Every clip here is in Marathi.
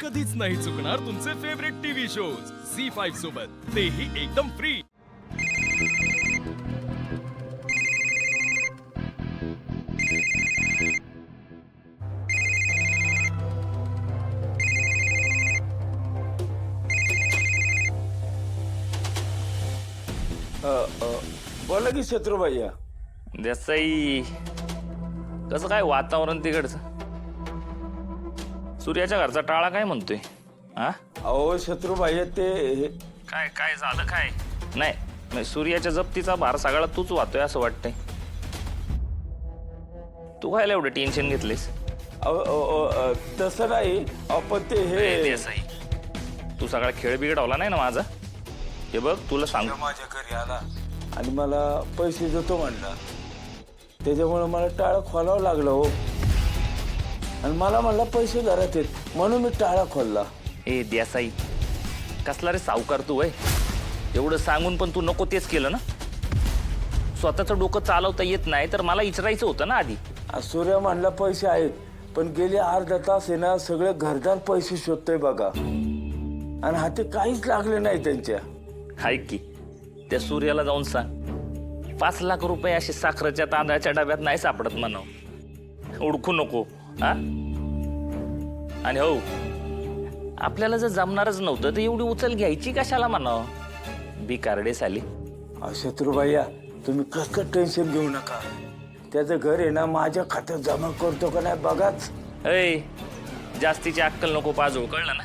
कधीच नाही चुकणार तुमचे फेवरेट टीव्ही शोज झी5 सोबत, तेही एकदम फ्री। बोला की शत्रु भैया। देसाई, कसं काय वातावरण तिकडचं? सूर्याच्या घरचा टाळा काय म्हणतोय? हा अहो शत्रु भैया ते काय काय झालं काय? नाही नाही, सूर्याच्या जप्तीचा भार सगळा तूच वाहतोय असं वाटतंय। तू काय एवढं टेन्शन घेतलेस? तसं नाही आपण ते ए देसाई, तू सगळा खेळ बिघडवला नाही ना माझा? हे बघ तुला सांग, माझ्या घरी आला आणि मला पैसे देतो म्हणला, त्याच्यामुळे मला टाळं खोलावं लागलं हो। आणि मला म्हणला पैसे घरात आहेत म्हणून मी टाळा खोलला। ए देसाई, कसला रे सावकार तू वय? एवढं सांगून पण तू नको तेच केलं ना? स्वतःचं डोकं चालवता येत नाही तर मला विचारायचं होतं ना आधी। सूर्य म्हणला पैसे आहेत, पण गेले अर्धा तास आहे ना सगळे घरदार पैसे शोधतोय बघा, आणि हाती काहीच लागले नाही त्यांच्या। ऐक की, त्या सूर्याला जाऊन सांग 5 लाख रुपये असे साखरेच्या तांदळाच्या डब्यात नाही सापडत म्हणावं, ओळखू नको हा? आणि हो, आपल्याला जर जमणारच नव्हतं तर एवढी उचल घ्यायची कशाला म्हणावं? बिकारडे साली। शत्रु भैया तुम्ही कसं टेन्शन घेऊ नका, त्याचं घर आहे ना माझ्या खात्यात जमा करतो का नाही बघाच। ऐ, जास्तीची अक्कल नको पाजू, कळलं ना?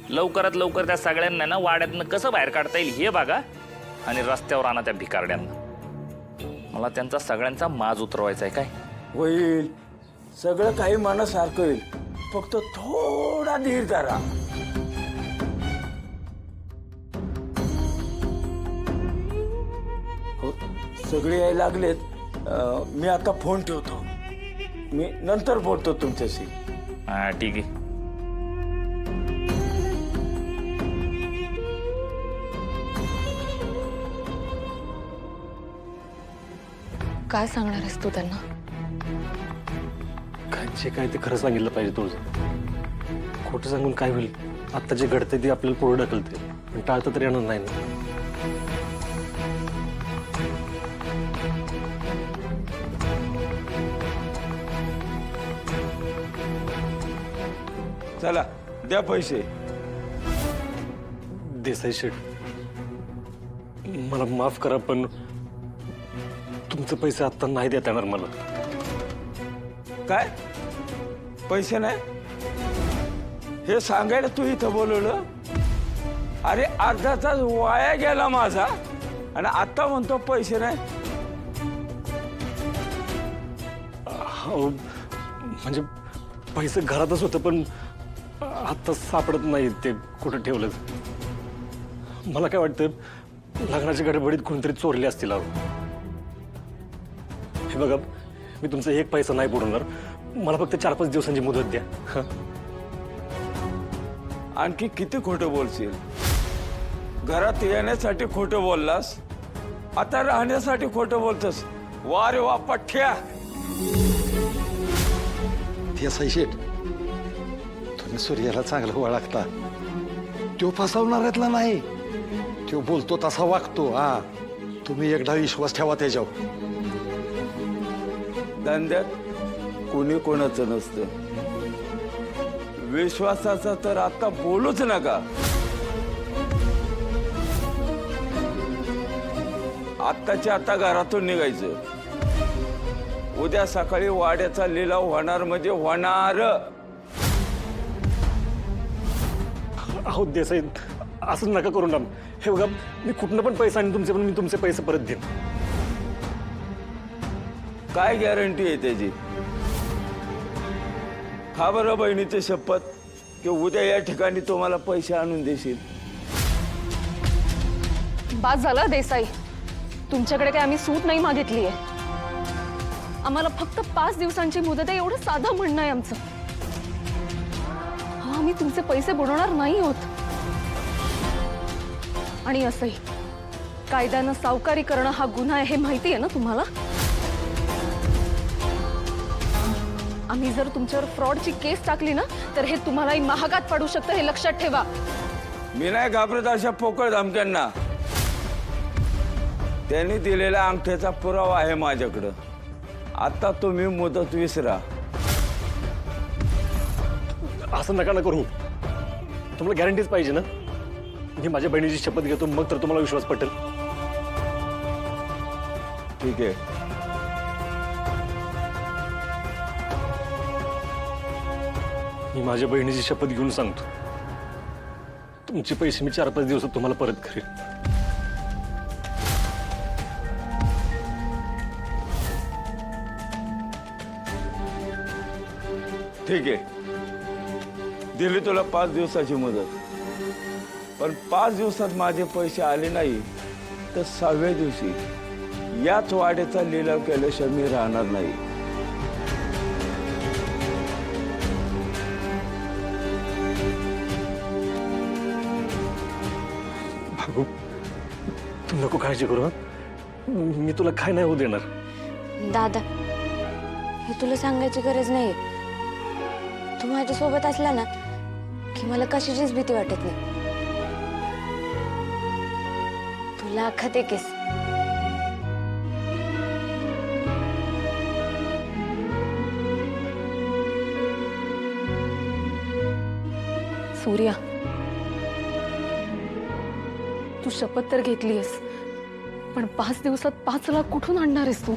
लवकरात लवकर त्या सगळ्यांना ना वाड्यातनं कसं बाहेर काढता येईल हे बघा, आणि रस्त्यावर आणा त्या भिकारड्यांना। मला त्यांचा सगळ्यांचा माज उतरवायचा आहे। काय होईल, सगळं काही मनासारखं होईल, फक्त थोडा धीर धरा। हो, सगळे यायला लागलेत, मी आता फोन ठेवतो, मी नंतर बोलतो तुमच्याशी। हा ठीक आहे। काय सांगणार आहेस तू त्यांना? जे काय ते खरं सांगितलं पाहिजे तुझं। खोटं सांगून काय होईल? आता जे घडते ते आपल्याला पुढे ढकलते, पण टाळता तरी येणार नाही ना। चला द्या पैसे। देसाई शेठ, मला माफ करा, पण तुमचे पैसे आता नाही देता येणार मला। काय पैसे नाही? हे सांगायला तू इथं बोलवलं? अरे अर्धा तास वाया गेला माझा, आणि आता म्हणतो पैसे नाही? हो, म्हणजे पैसे घरातच होते, पण आता सापडत नाही ते कुठं ठेवलं। मला काय वाटतं, लग्नाच्या गडबडीत कोणतरी चोरले असतील। हे बघा, मी तुमचा एक पैसा नाही बुडवणार, मला फक्त 4-5 दिवसांची मुदत द्या। आणखी किती खोटं बोलशील? घरात येण्यासाठी खोटं बोललास, आता राहण्यासाठी खोटं बोलतोस। वा रे वा पठ्या। देसाई शेठ, तुम्ही सूर्याला चांगलं ओळखता, तो फसवणाऱ्यातला नाही, तो बोलतो तसा वागतो। हा, तुम्ही एकदा विश्वास ठेवा त्याच्यावर। धंद्यात कोणी कोणाचं नसतं, विश्वासाचा तर आता बोलूच नका। आत्ताच्या आता घरातून निघायचं, उद्या सकाळी वाड्याचा लिलाव होणार म्हणजे होणार। अहो देसाई, असं नका करू ना। हे बघा, मी कुठनं पण पैसा आणि तुमचे पण मी तुमचे पैसे परत देईन। काय गॅरंटी आहे त्याची? खा बरं बहिणीची शपथ की उद्या या ठिकाणी तुम्हाला पैसे आणून देशील। बास झालं देसाई, तुमच्याकडे काय आम्ही सूट नाही मागितली आहे। आम्हाला फक्त 5 दिवसांची मुदत आहे, एवढं साधं म्हणणं आहे आमचं। आम्ही तुमचे पैसे बुडवणार नाही आहोत। आणि असंही कायद्यानं सावकारी करणं हा गुन्हा आहे हे माहिती आहे ना तुम्हाला? आम्ही जर तुमच्यावर फ्रॉडची केस टाकली ना तर हे तुम्हालाही महागात पडू शकतं, हे लक्षात ठेवा. मी नाही घाबरत अशा पोकळ धमक्यांना. त्यांनी दिलेल्या अंगठ्याचा पुरावा आहे माझ्याकडं. आता तुम्ही मुदत विसरा. असं नका ना करू. तुम्हाला गॅरंटीच पाहिजे ना. मी माझ्या बहिणीची शपथ घेतो, मग तर तुम्हाला विश्वास पटेल. ठीक आहे. मी माझ्या बहिणीची शपथ घेऊन सांगतो, तुमचे पैसे मी 4-5 दिवसात तुम्हाला परत करेन. ठीक आहे, दिली तुला 5 दिवसाची मुदत. पण 5 दिवसात माझे पैसे आले नाही तर 6व्या दिवशी याच वाड्याचा लिलाव केल्याशिवाय मी राहणार नाही. भाऊ, तू नको काळजी करू. मी तुला काय नाही होऊ देणार. दादा, हे तुला सांगायची गरज नाही. तू माझ्या सोबत असला ना की मला कशाचीच भीती वाटत नाही. तू लाखात एकेस. सूर्या, तू शपथ तर घेतलीयस, पण 5 दिवसात 5 लाख कुठून आणणार आहेस तू?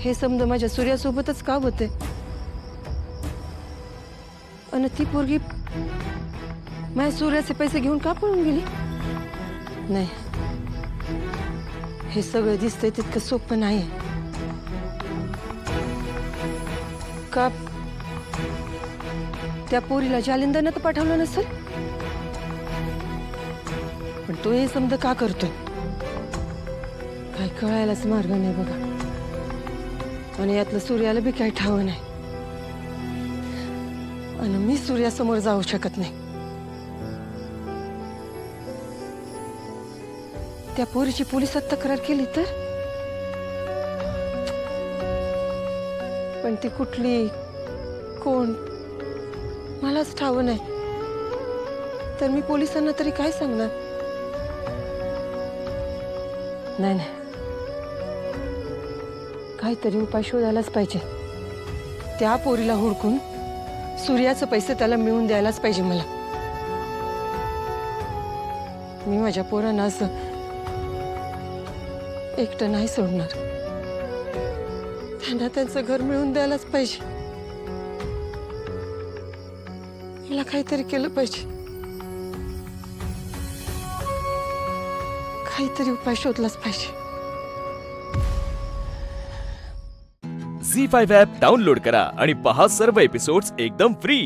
हे समजा माझ्या सूर्यासोबतच का होते आणि ती पोरगी माझ्या सूर्याचे पैसे घेऊन का पळून गेली? नाही, हे सगळं दिसतंय तितकं सोपं नाही. का त्या पोरीला जालिंदरनं तर पाठवलं नसेल, पण तो हे समजा का करतोय काय कळायलाच मार्ग नाही बघा. आणि यातलं सूर्याला बी काही ठाव नाही आणि मी सूर्यासमोर जाऊ शकत नाही. त्या पोरीची पोलिसात तक्रार केली तर, पण ती कुठली, कोण, मलाच ठाव नाही. तर मी पोलिसांना तरी काय सांगणार? नाही नाही, काहीतरी उपाय शोधायलाच पाहिजे. त्या पोरीला हुडकून सूर्याचे पैसे त्याला मिळवून द्यायलाच पाहिजे मला. मी माझ्या पोरांना असं एकटं नाही सोडणार. त्यांना त्यांचं घर मिळवून द्यायलाच पाहिजे. मला काहीतरी केलं पाहिजे. काहीतरी उपाय शोधलाच पाहिजे. झी5 ॲप डाउनलोड करा आणि पहा सर्व एपिसोड्स एकदम फ्री.